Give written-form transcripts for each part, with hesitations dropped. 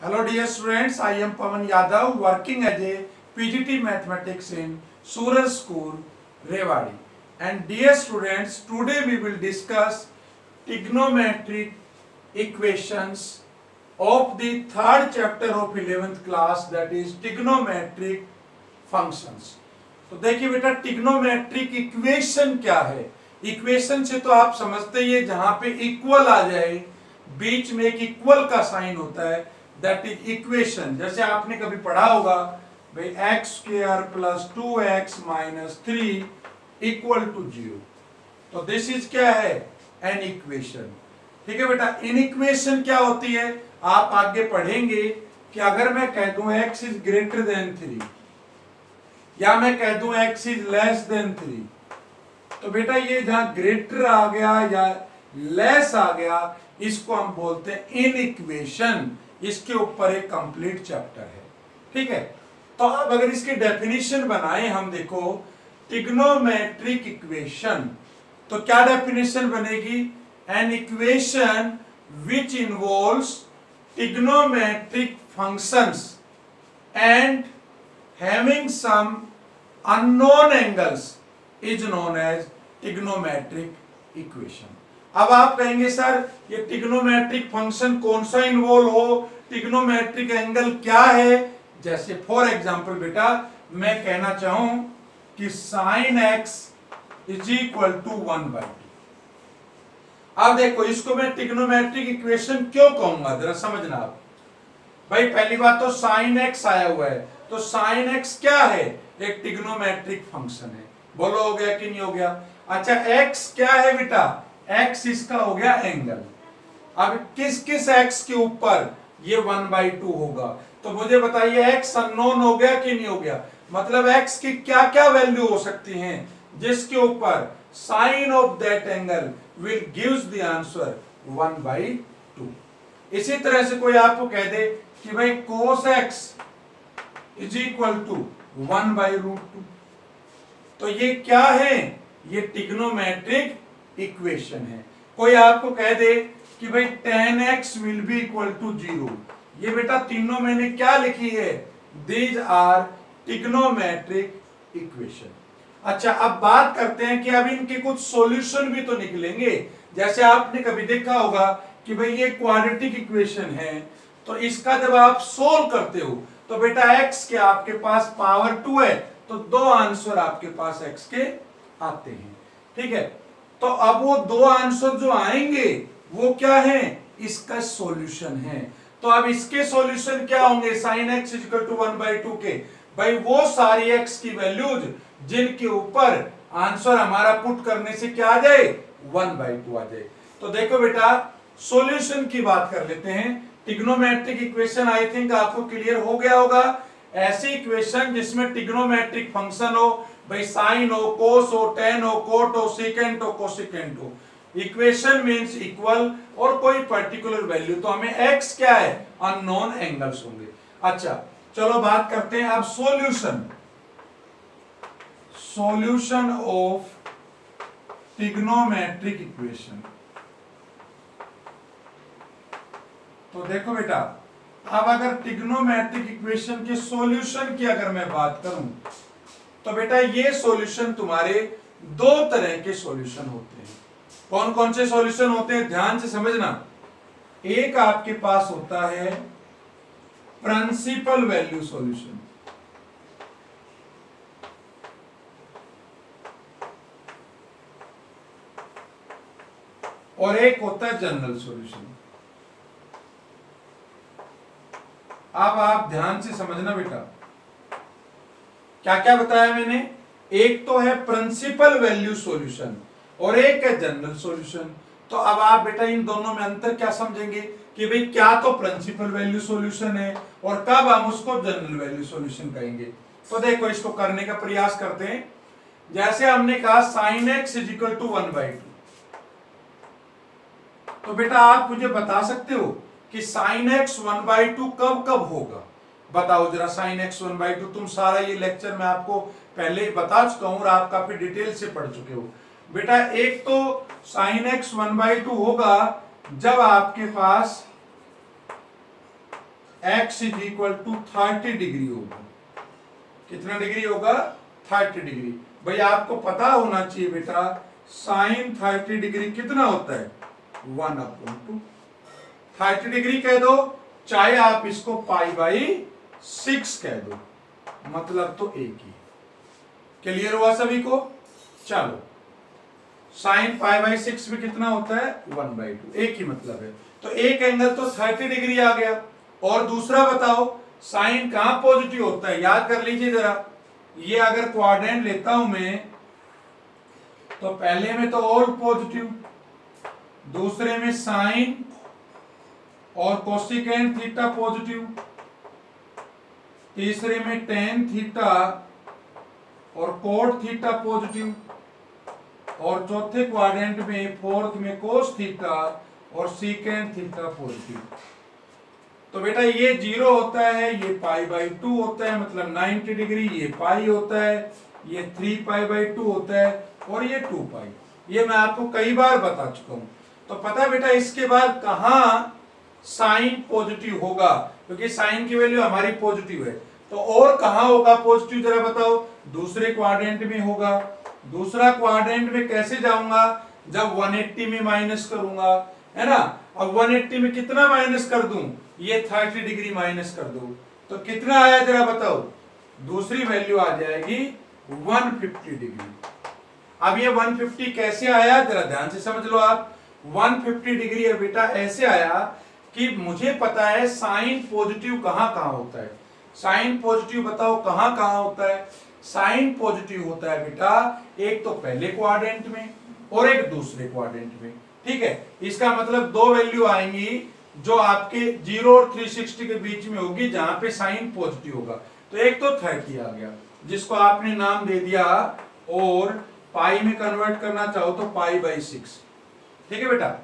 Hello dear students, I am Pawan Yadav working as a PGT Mathematics in Suraj School, Rewari. And dear students, today we will discuss trigonometric equations of the third chapter of 11th class, that is trigonometric functions. तो देखिए बेटा trigonometric equation क्या है। Equation से तो आप समझते ही है, जहां पे इक्वल आ जाए, बीच में एक इक्वल का साइन होता है, दैट इज इक्वेशन। जैसे आपने कभी पढ़ा होगा भाई x square plus 2x minus 3 equal to 0। तो दिस इज क्या है, एन इक्वेशन। ठीक है बेटा, इन इक्वेशन क्या होती है आप आगे पढ़ेंगे कि अगर मैं कह दूं x इज ग्रेटर देन 3 या मैं कह दूं x इज लेस देन 3, तो बेटा ये जहां ग्रेटर आ गया या लेस आ गया, इसको हम बोलते हैं इन इक्वेशन। इसके ऊपर एक कंप्लीट चैप्टर है। ठीक है, तो अब अगर इसकी डेफिनेशन बनाए हम, देखो ट्रिग्नोमेट्रिक इक्वेशन, तो क्या डेफिनेशन बनेगी, an equation which involves trigonometric functions and having some unknown angles is known as trigonometric equation। अब आप कहेंगे सर ये ट्रिग्नोमेट्रिक फंक्शन कौन सा इन्वॉल्व हो, ट्रिग्नोमेट्रिक एंगल क्या है। जैसे फॉर एग्जांपल बेटा मैं कहना चाहूं कि sin x is equal to 1/2। अब देखो इसको मैं ट्रिग्नोमेट्रिक इक्वेशन क्यों कहूंगा, जरा समझना आप। भाई पहली बात तो sin x आया हुआ है, तो sin x क्या है, एक ट्रिग्नोमेट्रिक फंक्शन है। बोलो हो गया कि नहीं हो गया। अच्छा x क्या है बेटा, x इसका हो गया एंगल। अब किस किस x के ऊपर ये 1/2 होगा, तो मुझे बताइए x अननोन हो गया कि नहीं हो गया। मतलब x की क्या क्या वैल्यू हो सकती हैं जिसके ऊपर sine of that angle will gives the answer 1/2। इसी तरह से कोई आपको कह दे कि भाई cos x is equal to 1/√2, तो ये क्या है, ये ट्रिग्नोमेट्रिक इक्वेशन है। कोई आपको कह दे कि भाई tan x will be equal to 0, ये बेटा तीनों मैंने क्या लिखी है, दीज आर ट्रिग्नोमेट्रिक इक्वेशन। अच्छा अब बात करते हैं कि अब इनके कुछ सॉल्यूशन भी तो निकलेंगे। जैसे आपने कभी देखा होगा कि भाई ये क्वाड्रेटिक इक्वेशन है, तो इसका जब आप सोल्व करते हो तो बेटा x के आपके पास पावर 2 है, तो दो आंसर आपके पास x के आते हैं। ठीक है, तो अब वो दो आंसर जो आएंगे वो क्या है, इसका सॉल्यूशन है। तो अब इसके सॉल्यूशन क्या होंगे, sin x इक्वल टू 1/2 के, भाई वो सारी x की वैल्यूज जिनके ऊपर आंसर हमारा पुट करने से क्या आ जाए, 1/2 आ जाए। तो देखो बेटा सॉल्यूशन की बात कर लेते हैं। ट्रिग्नोमेट्रिक इक्वेशन आई थिंक आपको क्लियर हो गया होगा। ऐसी इक्वेशन जिसमें ट्रिग्नोमेट्रिक फंक्शन हो, भाई साइन हो, कोस हो, टेन हो, कोट हो, सीकेंट हो, कोसिकेंट हो। इक्वेशन मींस इक्वल और कोई पर्टिकुलर वैल्यू, तो हमें x क्या है, अननोन एंगल्स होंगे। अच्छा चलो बात करते हैं अब सॉल्यूशन ऑफ ट्रिग्नोमेट्रिक इक्वेशन। तो देखो बेटा अब अगर ट्रिग्नोमेट्रिक इक्वेशन के सॉल्यूशन की अगर मैं बात करूं, तो बेटा ये सॉल्यूशन तुम्हारे दो तरह के सॉल्यूशन होते हैं। कौन कौन से सॉल्यूशन होते हैं, ध्यान से समझना। एक आपके पास होता है प्रिंसिपल वैल्यू सॉल्यूशन, और एक होता है जनरल सॉल्यूशन। अब आप ध्यान से समझना बेटा, क्या क्या बताया मैंने। एक तो है प्रिंसिपल वैल्यू सॉल्यूशन और एक है जनरल सॉल्यूशन। तो अब आप बेटा इन दोनों में अंतर क्या समझेंगे कि भाई क्या तो प्रिंसिपल वैल्यू सॉल्यूशन है और कब हम उसको जनरल वैल्यू सॉल्यूशन कहेंगे। तो देखो इसको करने का प्रयास करते हैं। जैसे हमने कहा sin x is equal to 1/2, तो बेटा आप मुझे बता सकते हो कि sin x 1/2 कब कब होगा, बताओ जरा। sin x 1/2 तुम सारा ये लेक्चर मैं आपको पहले ही बता चुका हूं और आप काफी डिटेल से पढ़ चुके हो बेटा। एक तो sin x 1/2 होगा जब आपके पास x is equal to 30 degree होगा। कितना डिग्री होगा? 30 डिग्री। भाई आपको पता होना चाहिए बेटा साइन 30 डिग्री कितना होता है? 1/2। 30 डिग्री कह दो, चाहे आप इसको π/6 कह दो, मतलब तो एक ही। क्लियर हुआ सभी को? चलो, साइन π/6 में कितना होता है? 1/2, एक ही मतलब है। तो एक एंगल तो 30 डिग्री आ गया। और दूसरा बताओ साइन कहां पॉजिटिव होता है? याद कर लीजिए जरा, ये अगर क्वाड्रेंट लेता हूं मैं, तो पहले में तो और पॉजिटिव, दूसरे में साइन और कोसेकेंट थीटा पॉजिटिव, तीसरे में टेन थीटा और कोट थीटा पॉजिटिव, और चौथे क्वाड्रेंट में फोर्थ में कोस थीटा और सीकेंट थीटा पॉजिटिव। तो बेटा ये 0 होता है, ये π/2 होता है, मतलब 90 डिग्री, ये पाई होता है, ये 3π/2 होता है, और ये 2π। ये मैं आपको कई बार बता चुका हूं। तो पता बेटा इसके बाद कहां साइन पॉजिटिव होगा? क्योंकि साइन की वैल्यू हमारी पॉजिटिव है। तो और कहां होगा पॉजिटिव, जरा बताओ? दूसरे क्वाड्रेंट में होगा। दूसरा क्वाड्रेंट में कैसे जाऊंगा? जब 180 में माइनस करूंगा, है ना। अब 180 में कितना माइनस कर दूं? ये 30 डिग्री माइनस कर दो, तो कितना आया जरा बताओ? दूसरी वैल्यू आ जाएगी 150 डिग्री। अब ये 150 कैसे आया, जरा ध्यान से समझ लो आप। 150 डिग्री है बेटा ऐसे आया कि मुझे पता है साइन पॉजिटिव कहां कहां होता है। साइन पॉजिटिव बताओ कहां कहां होता है? साइन पॉजिटिव होता है बेटा एक तो पहले क्वाड्रेंट में और एक दूसरे क्वाड्रेंट में। ठीक है, इसका मतलब दो वैल्यू आएंगी जो आपके 0 और 360 के बीच में होगी, जहां पे साइन पॉजिटिव होगा। तो एक तो 30 आ गया, जिसको आपने नाम दे दिया, और पाई में कन्वर्ट करना चाहो तो π/6। ठीक है बेटा।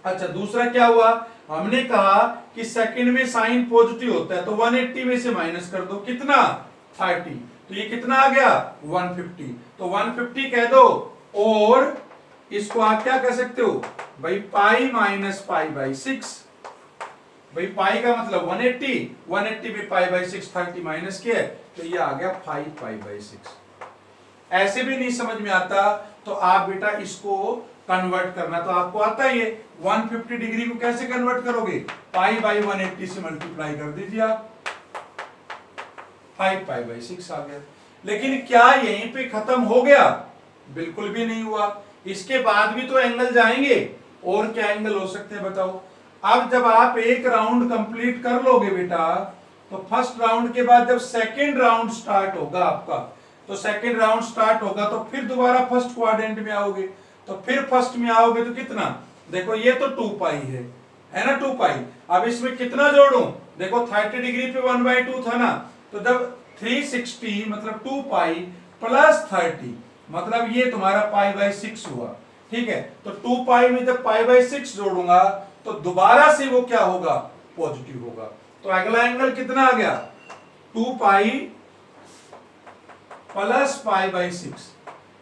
अच्छा, दूसरा क्या हुआ? हमने कहा कि सेकंड में साइन पॉजिटिव होता है, तो 180 में से माइनस कर दो, कितना? 30। तो ये कितना आ गया? 150। तो 150 कह दो, और इसको आप क्या कह सकते हो भाई? Pi minus π/6। भाई पाई का मतलब 180, 180 में π/6 30 माइनस किया, तो ये आ गया 5π/6। ऐसे भी नहीं समझ में आता तो आप बेटा इसको कन्वर्ट करना तो आपको आता ही है। 150 डिग्री को कैसे कन्वर्ट करोगे? π/180 से मल्टीप्लाई कर दीजिए आप, 5π/6 आ गया। लेकिन क्या यहीं पे खत्म हो गया? बिल्कुल भी नहीं हुआ। इसके बाद भी तो एंगल जाएंगे। और क्या एंगल हो सकते हैं बताओ? अब जब आप एक राउंड कंप्लीट कर लोगे बेटा, तो फर्स्ट राउंड के बाद जब सेकेंड राउंड स्टार्ट होगा आपका, तो सेकेंड राउंड स्टार्ट होगा तो फिर दोबारा फर्स्ट क्वाड्रेंट में आओगे। तो फिर फर्स्ट में आओगे तो कितना? देखो ये तो 2π है ना, 2π। अब इसमें कितना जोड़ूं? देखो 30 डिग्री पे 1/2 था ना, तो जब 360 मतलब 2π प्लस 30, मतलब ये तुम्हारा π/6 हुआ। ठीक है, तो 2π में जब π/6 जोड़ूंगा तो दोबारा से वो क्या होगा? पॉजिटिव होगा। तो अगला एंगल कितना आ गया? 2π प्लस π/6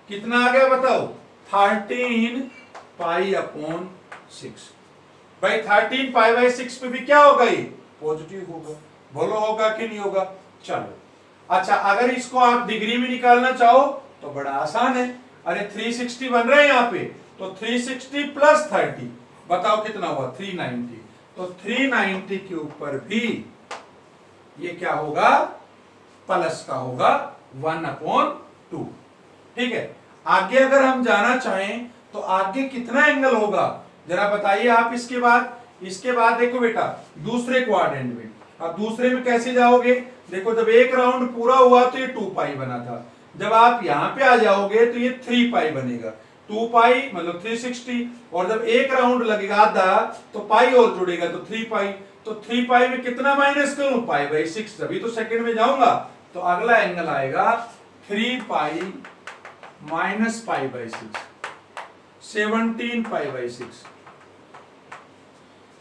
कितना आ गया बताओ? 13π/6। भाई 13π/6 पे भी क्या होगा? ये पॉजिटिव होगा। बोलो होगा कि नहीं होगा? चलो, अच्छा अगर इसको आप डिग्री में निकालना चाहो तो बड़ा आसान है। अरे 360 बन रहा है यहाँ पे, तो 360 प्लस 30 बताओ कितना हुआ? 390। तो 390 के ऊपर भी ये क्या होगा? प्लस का होगा 1/2। ठीक है, आगे अगर हम जाना चाहें तो आगे कितना एंगल होगा जरा बताइए आप। इसके बाद देखो बेटा दूसरे क्वाड्रेंट में, अब दूसरे में कैसे जाओगे? देखो जब एक राउंड पूरा हुआ तो ये 2π बना था, जब आप यहां पे आ जाओगे तो ये 3π बनेगा। 2π मतलब 360, और जब एक राउंड लगेगा आधा तो पाई और जुड़ेगा तो 3π। तो 3π में कितना माइनस करूं? π/6, तभी तो सेकंड में जाऊंगा। तो अगला एंगल आएगा 3π माइनस π/6, 17π/6।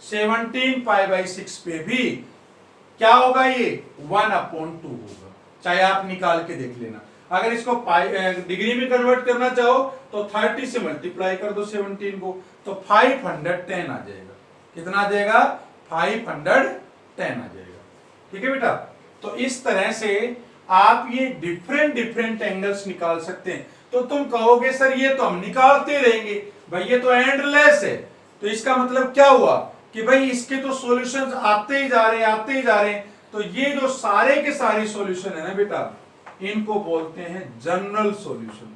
17π/6 पे भी क्या होगा? ये 1/2 होगा। चाहे आप निकाल के देख लेना। अगर इसको डिग्री में कन्वर्ट करना चाहो तो 30 से मल्टीप्लाई कर दो 17 को, तो 510 आ जाएगा। कितना आ जाएगा? 510 10 आ जाएगा। ठीक है बेटा, तो इस तरह से आप ये डिफरेंट एंगल्स निकाल सकते हैं। तो तुम कहोगे सर ये तो हम निकालते रहेंगे, भाई ये तो एंडलेस है। तो इसका मतलब क्या हुआ कि भाई इसके तो सॉल्यूशंस आते ही जा रहे हैं। तो ये जो सारे के सारे सॉल्यूशन है ना बेटा, इनको बोलते हैं जनरल सॉल्यूशन।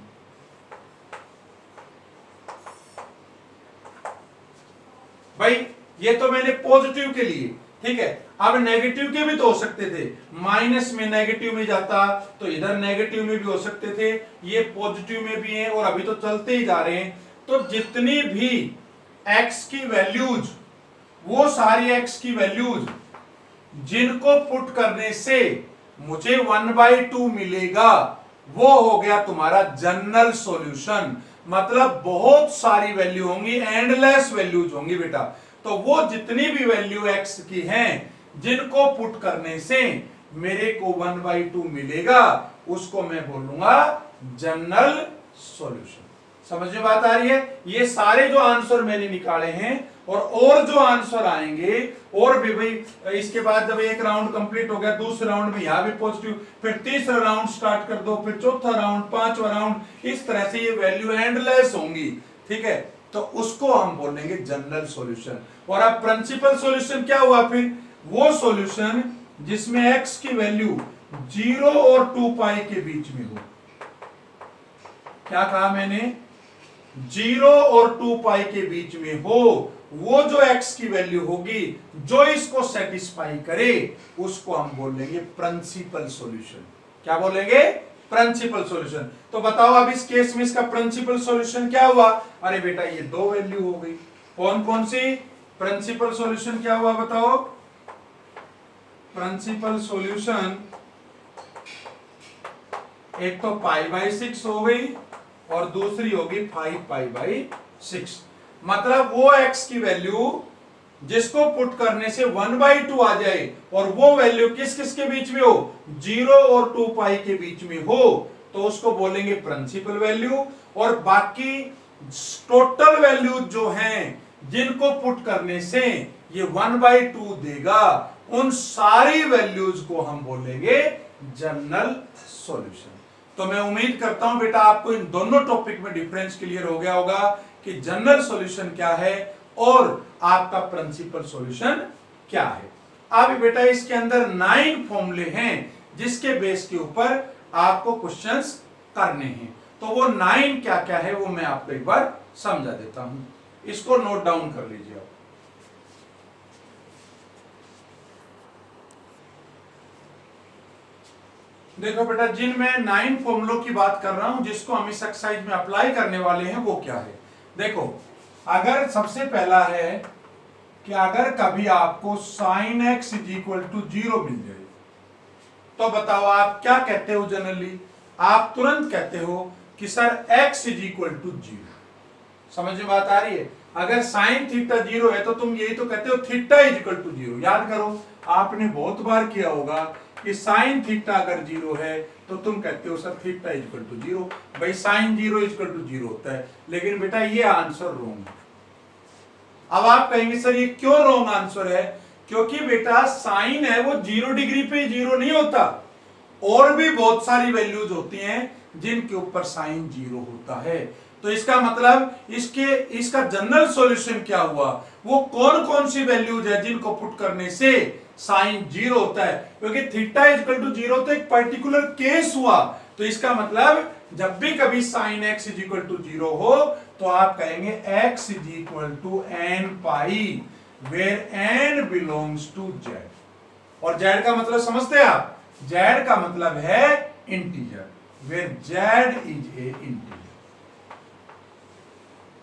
भाई ये तो मैंने पॉजिटिव के लिए, ठीक है, अब नेगेटिव के भी तो हो सकते थे, माइनस में नेगेटिव में जाता तो इधर नेगेटिव में भी हो सकते थे, ये पॉजिटिव में भी है और अभी तो चलते ही जा रहे हैं। तो जितनी भी x की वैल्यूज, वो सारी x की वैल्यूज जिनको पुट करने से मुझे 1/2 मिलेगा, वो हो गया तुम्हारा जनरल सॉल्यूशन। मतलब बहुत सारी वैल्यू होंगी, एंडलेस वैल्यूज होंगी बेटा। तो वो जितनी भी वैल्यू x की हैं, जिनको पुट करने से मेरे को 1/2 मिलेगा, उसको मैं बोलूंगा जनरल सॉल्यूशन। समझ में बात आ रही है? ये सारे जो आंसर मैंने निकाले हैं और जो आंसर आएंगे, और भी भाई इसके बाद जब एक राउंड कंप्लीट हो गया, दूसरे राउंड में यहां भी पॉजिटिव, फिर तीसरा राउंड स्टार्ट कर दो, फिर चौथा राउंड, पांचवा राउंड, इस तरह से ये वैल्यू एंडलेस होंगी। ठीक है, तो उसको हम बोलेंगे जनरल सॉल्यूशन। और अब प्रिंसिपल सॉल्यूशन क्या हुआ? फिर वो सॉल्यूशन जिसमें x की वैल्यू 0 और 2 पाई के बीच में हो। क्या कहा मैंने? 0 और 2 पाई के बीच में हो, वो जो x की वैल्यू होगी जो इसको सेटिस्फाई करे, उसको हम बोलेंगे प्रिंसिपल सॉल्यूशन। क्या बोलेंगे? Principal solution. तो बताओ अब इस केस में इसका प्रिंसिपल सॉल्यूशन क्या हुआ? अरे बेटा ये दो वैल्यू हो गई। कौन कौन सी? प्रिंसिपल सॉल्यूशन क्या हुआ बताओ? प्रिंसिपल सॉल्यूशन एक तो π/6 हो गई और दूसरी होगी 5π/6। मतलब वो x की वैल्यू जिसको पुट करने से 1/2 आ जाए और वो वैल्यू किस किस के बीच में हो? 0 और 2 पाई के बीच में हो, तो उसको बोलेंगे प्रिंसिपल वैल्यू। और बाकी टोटल वैल्यू जो हैं जिनको पुट करने से ये 1/2 देगा, उन सारी वैल्यूज को हम बोलेंगे जनरल सॉल्यूशन। तो मैं उम्मीद करता हूं बेटा आपको इन दोनों टॉपिक में डिफरेंस क्लियर हो गया होगा कि जनरल सॉल्यूशन क्या है और आपका प्रिंसिपल सॉल्यूशन क्या है। अब बेटा इसके अंदर 9 फॉर्मूले हैं जिसके बेस के ऊपर आपको क्वेश्चंस करने हैं। तो वो 9 क्या क्या है वो मैं आपको एक बार समझा देता हूं, इसको नोट डाउन कर लीजिए आप। देखो बेटा, जिन मैं 9 फॉर्मूलों की बात कर रहा हूं जिसको हम इस एक्सरसाइज में अप्लाई करने वाले हैं, वो क्या है? देखो, अगर सबसे पहला है कि अगर कभी आपको sin x = 0 मिल जाए, तो बताओ आप क्या कहते हो? जनरली आप तुरंत कहते हो कि सर x = 0। समझ में बात आ रही है? अगर sin थीटा 0 है तो तुम यही तो कहते हो थीटा = 0। याद करो, आपने बहुत बार किया होगा कि sin थीटा अगर 0 है तो तुम कहते हो सर थीटा = 0। भाई sin 0 = 0 होता है, लेकिन बेटा ये आंसर रॉन्ग है। अब आप कहेंगे सर ये क्यों रॉन्ग आंसर है? क्योंकि बेटा साइन है वो 0 डिग्री पे 0 नहीं होता, और भी बहुत सारी वैल्यूज होती हैं जिनके ऊपर साइन 0 होता है। तो इसका मतलब इसका जनरल सॉल्यूशन क्या हुआ? वो कौन कौन सी वैल्यूज है जिनको पुट करने से साइन 0 होता है? क्योंकि थीटा = 0 तो एक पर्टिकुलर केस हुआ। तो इसका मतलब जब भी कभी साइन x = 0 हो तो आप कहेंगे x = n π, where n belongs to z। और z का मतलब समझते हैं आप? z का मतलब है integer, where z is a integer।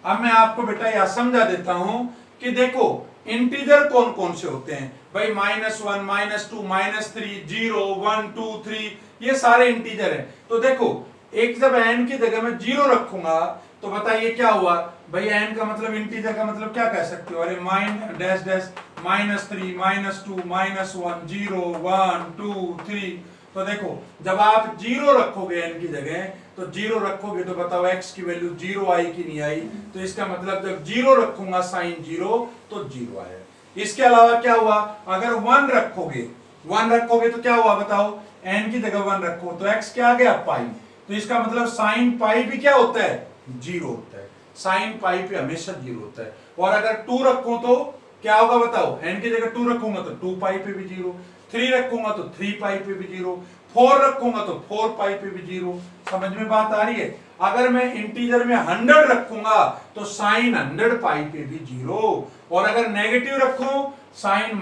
अब मैं आपको बेटा यह समझा देता हूं कि देखो इंटीजर कौन कौन से होते हैं। भाई -1, -2, -3, 0, 1, 2, 3, ये सारे इंटीजर हैं। तो देखो एक जब n की जगह में 0 रखूंगा तो बताइए क्या हुआ? भाई n का मतलब इंटीजर का मतलब क्या कह सकते हो? अरे -3, -2, -1, 0, 1, 2, 3। तो देखो जब आप 0 रखोगे n की जगह, तो 0 रखोगे तो बताओ x की वैल्यू 0 आई कि नहीं आई? तो इसका मतलब जब 0 रखूंगा साइन 0 तो 0 आया। इसके अलावा क्या हुआ, अगर 1 रखोगे तो क्या हुआ बताओ, n की जगह 1 रखो तो x क्या आ गया पाई, तो इसका मतलब साइन पाई भी क्या होता है, 0 होता है, साइन पाई पे हमेशा 0 होता है। और अगर 2 रखो तो क्या होगा बताओ, n की जगह 2 रखूंगा तो 2 पाई पे भी 0, 3 रखूंगा तो 3 पाई पे भी 0, 4 रखूंगा तो 4 पाई पे भी 0। समझ में बात आ रही है। अगर मैं इंटीजर में 100 रखूंगा तो साइन 100 पाई पे भी 0, और अगर नेगेटिव रखूं साइन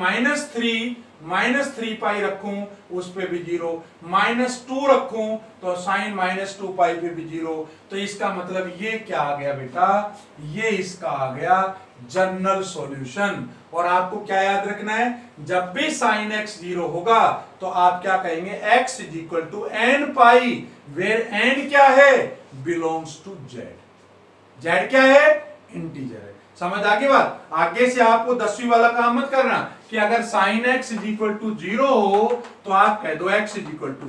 -3 पाई रखूं उस पे भी 0, -2 रखूं तो साइन -2 पाई पे भी 0। तो इसका मतलब ये क्या आ गया बेटा, ये इसका आ गया जनरल सॉल्यूशन। और आपको क्या याद रखना है, जब भी साइन x 0 होगा तो आप क्या कहेंगे, x = n pi, where n क्या है, बिलोंग्स टू z। z क्या है, इंटीजर है। समझ आगे बात। आगे से आपको 10वीं वाला काम मत करना कि अगर साइन x = 0 हो तो आप कह दो x =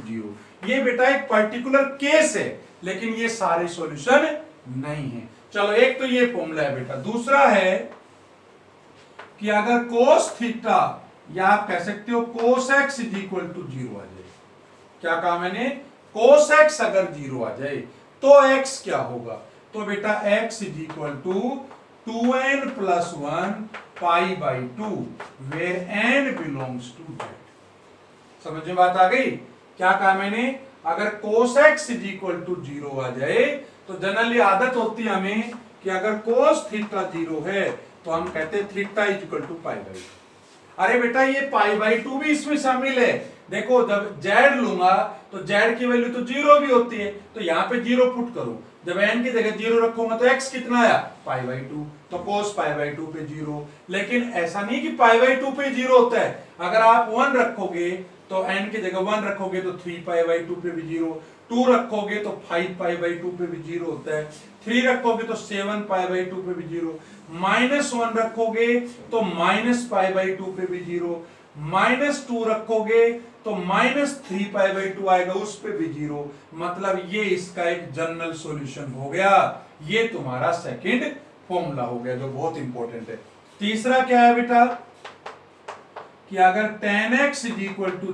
0। ये बेटा एक पर्टिकुलर केस है, लेकिन ये सारे सॉल्यूशन नहीं है। चलो एक तो ये फॉर्मूला है बेटा। दूसरा है कि अगर cos थीटा, या आप कह सकते हो cos x = 0 आ जाए। क्या कहा मैंने, cos x अगर 0 आ जाए तो x क्या होगा, तो बेटा x = 2n + 1 π/2 where n belongs to z। समझ में बात आ गई। क्या कहा मैंने, अगर cos x = 0 आ जाए तो जनरली आदत होती है हमें कि अगर cos थीटा 0 है तो हम कहते हैं थीटा = π/2। अरे बेटा ये π/2 भी इसमें शामिल है। देखो जब z लूंगा तो z की वैल्यू तो 0 भी होती है, तो यहाँ पे 0 पुट करो, जब n की जगह 0 रखूंगा तो x कितना आया, π/2, तो cos π/2 पे 0। लेकिन ऐसा नहीं कि π/2 पे 0 होता है। अगर आप 1 रखोगे तो n की जगह 1 रखोगे तो 3 π/2 पे भी 0, 2 रखोगे तो 5 π/2 पे भी 0 होता है, 3 रखोगे तो 7 π/2 पे भी 0, -1 रखोगे तो -π/2 पे भी 0, -2 रखोगे तो -3 π/2 आएगा उस पे भी 0। मतलब ये इसका एक जनरल सॉल्यूशन हो गया। ये तुम्हारा सेकंड फॉर्मूला हो गया जो बहुत इंपॉर्टेंट है। तीसरा क्या है बेटा, कि अगर tan x =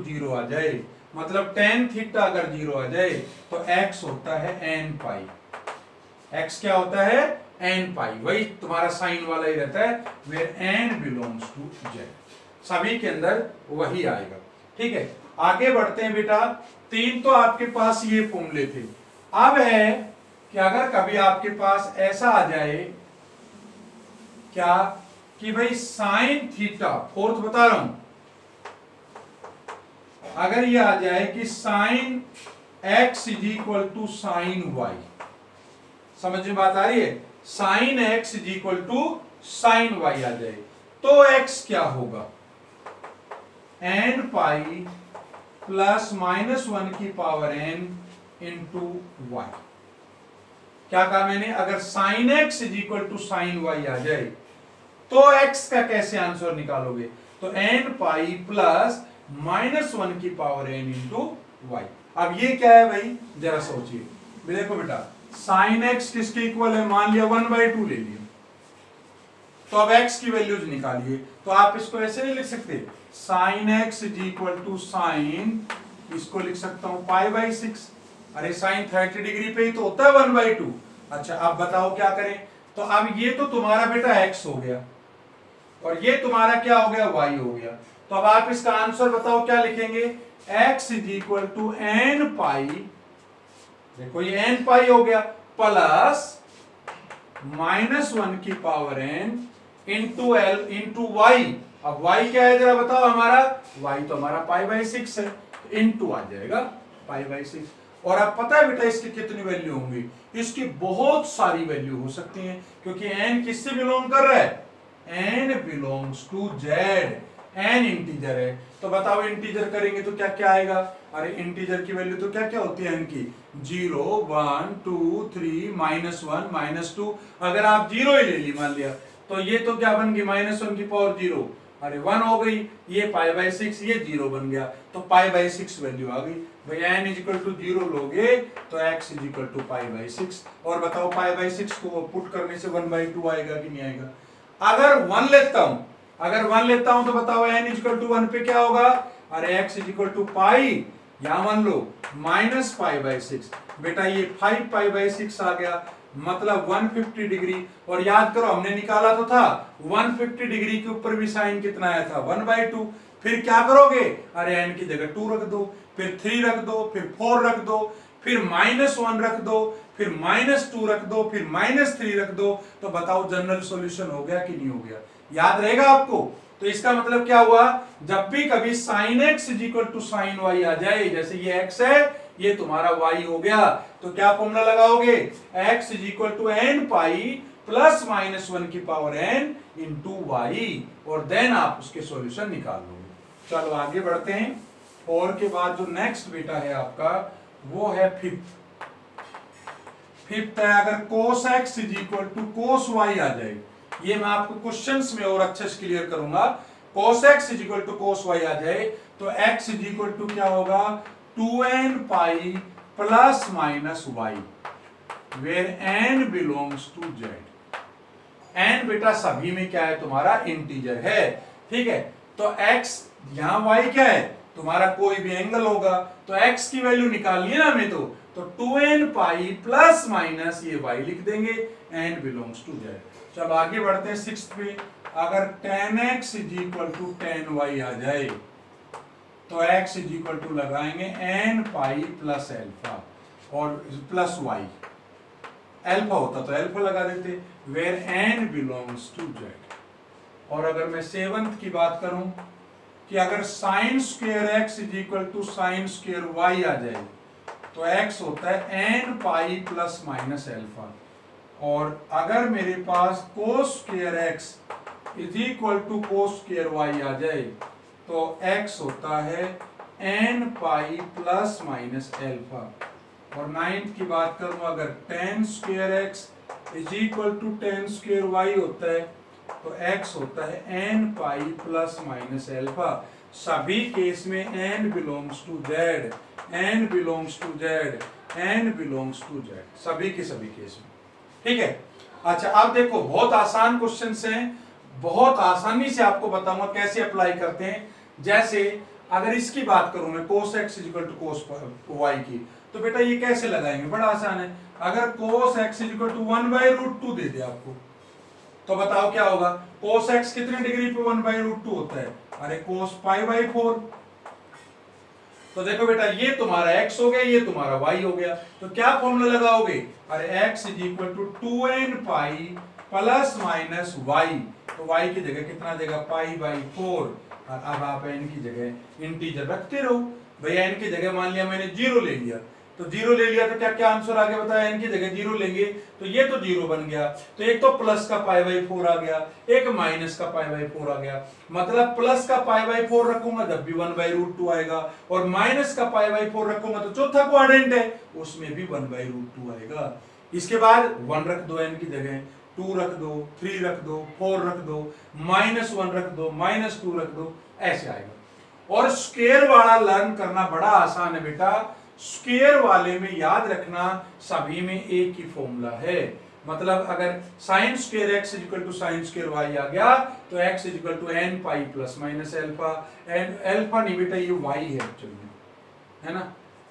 0 आ जाए, मतलब tan थीटा अगर 0 आ जाए तो x होता है n पाई। x क्या होता है, n पाई, वही तुम्हारा साइन वाला ही रहता है, where n belongs to z। सभी के अंदर वही आएगा। ठीक है, आगे बढ़ते हैं बेटा। 3 तो आपके पास ये फॉर्मूले थे। अब है कि अगर कभी आपके पास ऐसा आ जाए क्या, कि भाई साइन थीटा, फोर्थ बता रहा हूं, अगर ये आ जाए कि साइन x = साइन y। समझ में बात आ रही है, साइन x = साइन y आ जाए तो x क्या होगा, n पाई प्लस -1 की पावर n इंटू y। क्या कहा मैंने, अगर साइन x = साइन y आ जाए तो x का कैसे आंसर निकालोगे, तो n पाई प्लस -1 की पावर n इंटू y। अब ये क्या है भाई, जरा सोचिए। देखो बेटा, साइन x किसके इक्वल है, मान लिया 1/2 ले लिया, तो अब x की वैल्यूज निकालिए। तो आप इसको ऐसे नहीं लिख सकते, साइन x = साइन, इसको लिख सकता हूं π/6। अरे साइन 30 डिग्री पे ही तो होता है 1/2। अच्छा अब बताओ क्या करें, तो अब ये तो तुम्हारा बेटा x हो गया और ये तुम्हारा क्या हो गया, y हो गया। तो अब आप इसका आंसर बताओ क्या लिखेंगे, x = n पाई, देखो ये n पाई हो गया, प्लस -1 की power n into l into y। अब y क्या है जरा बताओ, हमारा y तो हमारा π/6 है, इंटू आ जाएगा π/6। और अब पता है बेटा इसकी कितनी वैल्यू होंगी, इसकी बहुत सारी वैल्यू हो सकती हैं, क्योंकि n किससे बिलोंग कर रहा है, n belongs to z, n integer है। तो बताओ इंटीजर करेंगे तो क्या क्या आएगा, अरे इंटीजर की वैल्यू तो क्या क्या होती है n की, 0 1 2 3 -1 -2। अगर आप 0 ही ले ली मान लिया तो ये तो क्या बन गई, -1 की पावर 0, अरे 1 हो गई, ये π/6, ये 0 बन गया, तो π/6 वैल्यू आ गई। भाई n = 0 लोगे तो x = π/6। और बताओ π/6 को पुट करने से 1/2 आएगा कि नहीं आएगा। अगर 1 लेता हूं, अगर 1 लेता हूं तो बताओ n इक्वल टू 1 पे क्या होगा? अरे x इक्वल टू पाई, यहां मान लो माइनस पाई बाई 6, बेटा ये 5 पाई बाई 6 आ गया, मतलब 150 डिग्री। और याद करो हमने निकाला तो था 150 डिग्री के ऊपर भी साइन कितना आया था? 1/2। फिर क्या करोगे? अरे n की जगह 2 रख दो, फिर 3 रख दो, फिर 4 रख दो, फिर -1 रख दो, फिर -2 रख दो, फिर -3 रख दो। तो बताओ जनरल सॉल्यूशन हो गया कि नहीं हो गया? याद रहेगा आपको? तो इसका मतलब क्या हुआ? जब भी कभी sin x equal to sin y आ जाए, जैसे ये x है, ये तुम्हारा y हो गया, तो क्या फॉर्मूला लगाओगे? x equal to n pi plus minus 1 की पावर n इंटू वाई, और देन आप उसके सॉल्यूशन निकाल लोगे। चलो आगे बढ़ते हैं। 4 के बाद जो नेक्स्ट बेटा है आपका, वो है फिफ्थ। फिफ्थ है अगर cos x equal to cos y आ जाए, ये मैं आपको क्वेश्चंस में और अच्छे से क्लियर करूंगा। cos x equal to cos y आ जाए तो x इक्वल टू क्या होगा? 2n pi plus minus y, where n belongs to z। n बेटा सभी में क्या है? तुम्हारा इंटीजर है, ठीक है। तो x, यहां y क्या है? तुम्हारा कोई भी एंगल होगा, तो x की वैल्यू निकालनी है ना हमें, तो 2n पाई प्लस माइनस ये y लिख देंगे, n बिलोंग्स टू z। चलो आगे बढ़ते हैं 6 पे। अगर tan x equal to tan y आ जाए तो x इक्वल टू लगाएंगे n पाई प्लस एल्फा और प्लस y, एल्फा होता तो एल्फा लगा देते, where n belongs to z। और अगर मैं 7th की बात करूं कि अगर sine square x equal to sine square y आ जाए तो x होता है n pi plus minus alpha, और अगर मेरे पास cos square x is equal to cos square y आ जाए तो x होता है n pi plus minus alpha. और 9th की बात करूं, अगर tan square x is equal to tan square y होता है तो x होता है n pi plus minus alpha. सभी केस में n belongs to z, n belongs to z, n belongs to z, सभी के सभी केस में, ठीक है। अच्छा अब देखो, बहुत आसान क्वेश्चंस हैं, बहुत आसानी से आपको बताऊंगा कैसे अप्लाई करते हैं। जैसे अगर इसकी बात करूं मैं cos x equal to cos y की, तो बेटा ये कैसे लगाएंगे? बड़ा आसान है। अगर cos x इक्वल टू 1/√2 दे दे आपको, तो बताओ क्या होगा? cos x कितने डिग्री पे 1/√2 होता है? अरे cos π/4। तो देखो बेटा, ये तुम्हारा x हो गया, ये तुम्हारा y हो गया, तो क्या फॉर्मूला लगाओगे? अरे x equal to 2n pi plus minus y, तो y की जगह कितना देगा? π/4। और अब आप n की जगह इंटीजर रखते रहो। भैया n की जगह मान लिया मैंने 0 ले लिया, तो 0 ले लिया तो क्या क्या आंसर आ गया? बताया n की जगह 0 लेंगे तो ये तो 0 बन गया, तो एक तो प्लस का π/4 आ गया, एक माइनस का π/4 आ गया। मतलब प्लस का π/4 रखूंगा जब भी 1/√2 आएगा, और माइनस का π/4 रखूंगा तो चौथा क्वाड्रेंट है उसमें भी 1/√2 आएगा। इसके बाद 1 रख दो n की जगह, 2 रख दो, 3 रख दो, 4 रख दो, -1 रख दो, -2 रख दो, ऐसे आएगा। और स्क्वायर वाला लर्न करना बड़ा आसान है बेटा। स्क्वायर वाले में याद रखना सभी में एक ही फॉर्मूला है। मतलब अगर sine square x equal to sine square y आ गया तो x equal to n pi plus minus alpha. Alpha नहीं बेटा, ये y है एक्चुअली, है ना।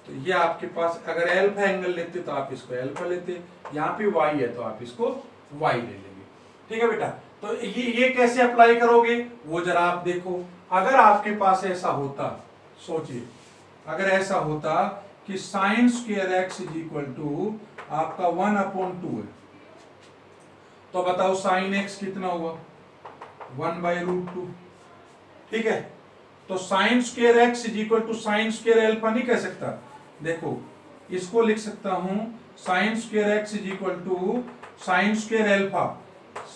तो ये आपके पास अगर एल्फा एंगल लेते तो आप इसको एल्फा लेते, यहाँ पे y है तो आप इसको y ले लेंगे, ठीक है बेटा। तो ये कैसे अप्लाई करोगे वो जरा आप देखो। अगर आपके पास ऐसा होता, सोचिए अगर ऐसा होता कि sine square x is equal to आपका 1/2 है, तो बताओ साइन x कितना हुआ? 1/√2, ठीक है। तो sine square x is equal to sine square alpha नहीं कह सकता। देखो इसको लिख सकता हूं, sine square x is equal to sine square alpha,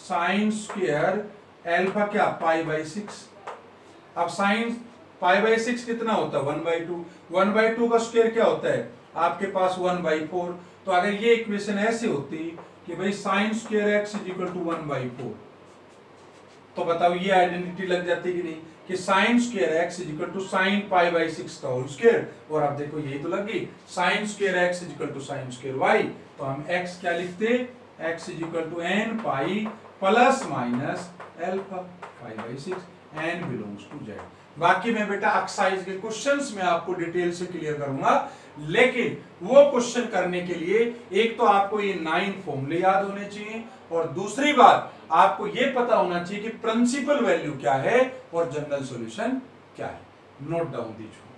sine square alpha क्या? π/6। अब साइन π/6 कितना होता है? 1/2। 1/2 का स्क्वायर क्या होता है आपके पास? 1/4। तो अगर ये इक्वेशन ऐसे होती कि भाई sine square x is equal to 1/4, तो बताओ ये आइडेंटिटी लग जाती कि नहीं कि sine square x is equal to sine π/6 का होल स्क्वायर। और आप देखो यही तो लग गई, sine square x is equal to sine square y। तो हम x क्या लिखते? x is equal to n pi plus minus alpha. 5/6 n belongs to z। बाकी मैं बेटा एक्सरसाइज के क्वेश्चंस में आपको डिटेल से क्लियर करूंगा, लेकिन वो क्वेश्चन करने के लिए एक तो आपको ये 9 फॉर्मूले याद होने चाहिए, और दूसरी बात आपको ये पता होना चाहिए कि प्रिंसिपल वैल्यू क्या है और जनरल सॉल्यूशन क्या है। नोट डाउन दीजिए।